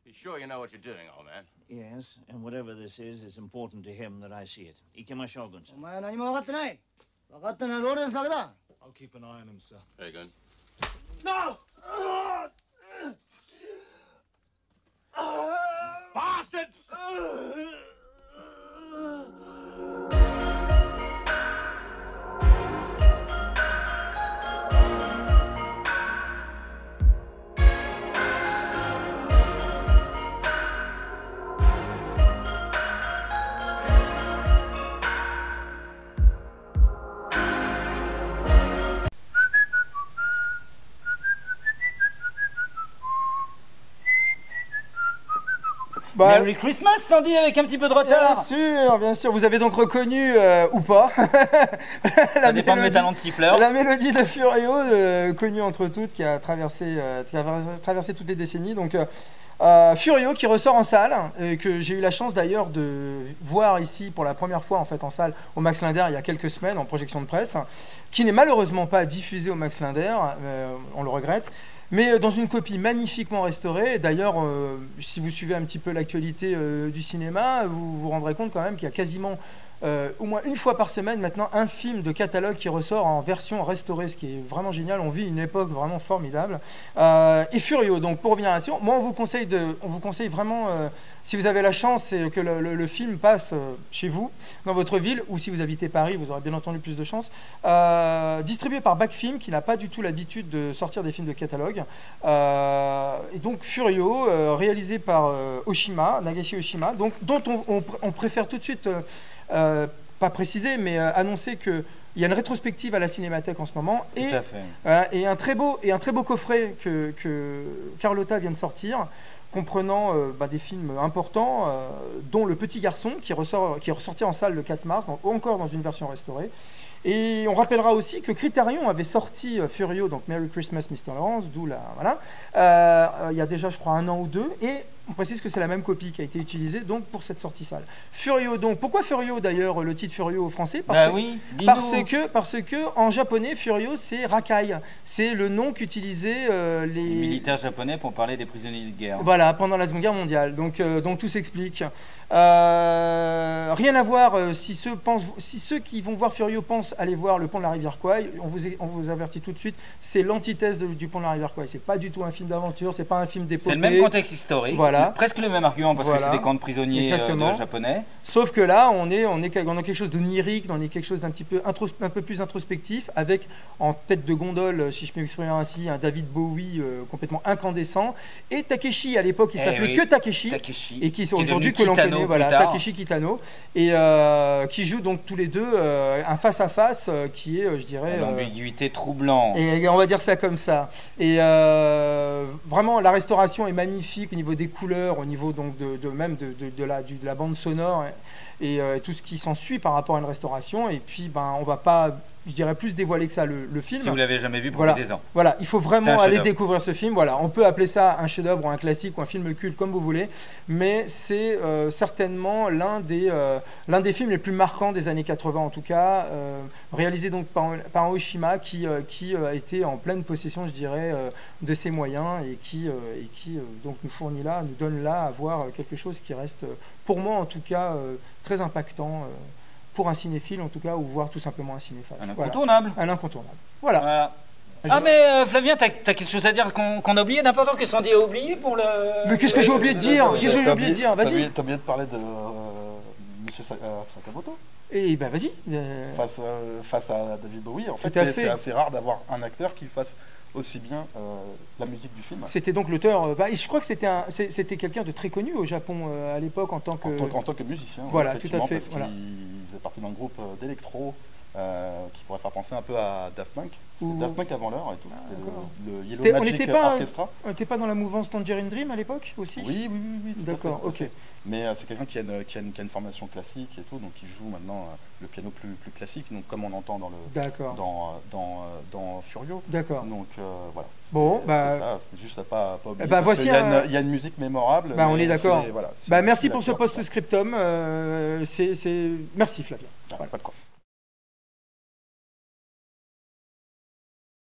You sure you know what you're doing, old man? Yes, and whatever this is, it's important to him that I see it. Ikema Shogun-san. I'll keep an eye on him, sir. Very good. No! Bastards! Bah, Merry Christmas, Sandy, avec un petit peu de retard. bien sûr. Vous avez donc reconnu, ou pas, Ça dépend de mes talents de siffleur. la mélodie de Furio, connue entre toutes, qui a traversé toutes les décennies. Donc, Furio qui ressort en salle, que j'ai eu la chance d'ailleurs de voir ici pour la première fois en fait en salle au Max Linder il y a quelques semaines en projection de presse, qui n'est malheureusement pas diffusé au Max Linder, on le regrette. Mais dans une copie magnifiquement restaurée. D'ailleurs, si vous suivez un petit peu l'actualité du cinéma, vous vous rendrez compte quand même qu'il y a quasiment au moins une fois par semaine maintenant un film de catalogue qui ressort en version restaurée, ce qui est vraiment génial. On vit une époque vraiment formidable. Et Furio, donc pour revenir à la moi on vous conseille vraiment, si vous avez la chance que le film passe chez vous, dans votre ville, ou si vous habitez Paris, vous aurez bien entendu plus de chance, distribué par Backfilm, qui n'a pas du tout l'habitude de sortir des films de catalogue. Et donc Furio, réalisé par Nagashi Oshima, donc, dont on préfère tout de suite pas préciser, mais annoncer qu'il y a une rétrospective à la Cinémathèque en ce moment et un très beau coffret que Carlotta vient de sortir, comprenant des films importants, dont Le Petit Garçon, qui est ressorti en salle le 4 mars, donc encore dans une version restaurée. Et on rappellera aussi que Criterion avait sorti Furio, donc Merry Christmas Mr. Lawrence, d'où la voilà, il y a déjà je crois 1 an ou 2, et on précise que c'est la même copie qui a été utilisée donc pour cette sortie salle. Furio, donc pourquoi Furio d'ailleurs, le titre Furio au français? Parce que en japonais Furio c'est Rakai, c'est le nom qu'utilisaient les militaires japonais pour parler des prisonniers de guerre. Voilà, pendant la Seconde Guerre mondiale. Donc tout s'explique. Rien à voir, si ceux qui vont voir Furio pensent aller voir le pont de la rivière Kwai, on vous avertit tout de suite, c'est l'antithèse du pont de la rivière Kwai. C'est pas du tout un film d'aventure, c'est pas un film d'épopée. C'est le même contexte historique, voilà. Presque le même argument parce que c'est des camps de prisonniers japonais. Sauf que là, on est dans quelque chose de lyrique, on est quelque chose d'un petit peu un peu plus introspectif, avec en tête de gondole, si je peux m'exprimer ainsi, un David Bowie complètement incandescent, et Takeshi, à l'époque il s'appelait que Takeshi, et qui aujourd'hui que l'on connaît, voilà, Takeshi Kitano, et qui jouent donc tous les deux un face-à-face qui est, je dirais... L'ambiguïté troublante. Et on va dire ça comme ça. Et vraiment, la restauration est magnifique au niveau des couleurs, au niveau donc de la bande sonore et tout ce qui s'ensuit par rapport à une restauration. Et puis, on va pas... Je dirais plus dévoiler que ça le film. Si vous l'avez jamais vu, profitez-en. Voilà, il faut vraiment aller découvrir ce film. Voilà, on peut appeler ça un chef-d'œuvre ou un classique ou un film culte comme vous voulez, mais c'est certainement l'un des films les plus marquants des années 80 en tout cas, réalisé donc par Oshima qui a été en pleine possession, je dirais, de ses moyens et qui donc nous donne là à voir quelque chose qui reste, pour moi en tout cas, très impactant. Pour un cinéphile en tout cas, ou voire tout simplement un cinéphile. Un incontournable. Voilà. Un incontournable. Voilà. Ah mais Flavien, t'as quelque chose à dire qu'on a oublié, d'important que Sandy a oublié pour le... Mais qu'est-ce que j'ai oublié de dire? Qu'est-ce que j'ai oublié de dire? Vas-y. T'as oublié de parler de Monsieur Sakamoto. Et ben vas-y. Face à David Bowie, en fait, c'est assez rare d'avoir un acteur qui fasse aussi bien la musique du film. C'était donc l'auteur, je crois que c'était quelqu'un de très connu au Japon à l'époque en tant que musicien. Voilà, tout à fait. Parce qu'il faisait partie d'un groupe d'électro qui pourrait faire penser un peu à Daft Punk. Daft Punk avant l'heure et tout. Le Yellow Magic Orchestra. On n'était pas dans la mouvance Tangerine Dream à l'époque aussi? Oui. D'accord, ok. Mais c'est quelqu'un qui a une formation classique et tout, donc qui joue maintenant le piano plus classique, donc comme on entend dans Furio. D'accord. Donc voilà. Bon, c'est juste à pas oublier. Voici il y a une musique mémorable. On est d'accord. Voilà, merci pour ce post-scriptum. Merci Flavien. Pas de quoi.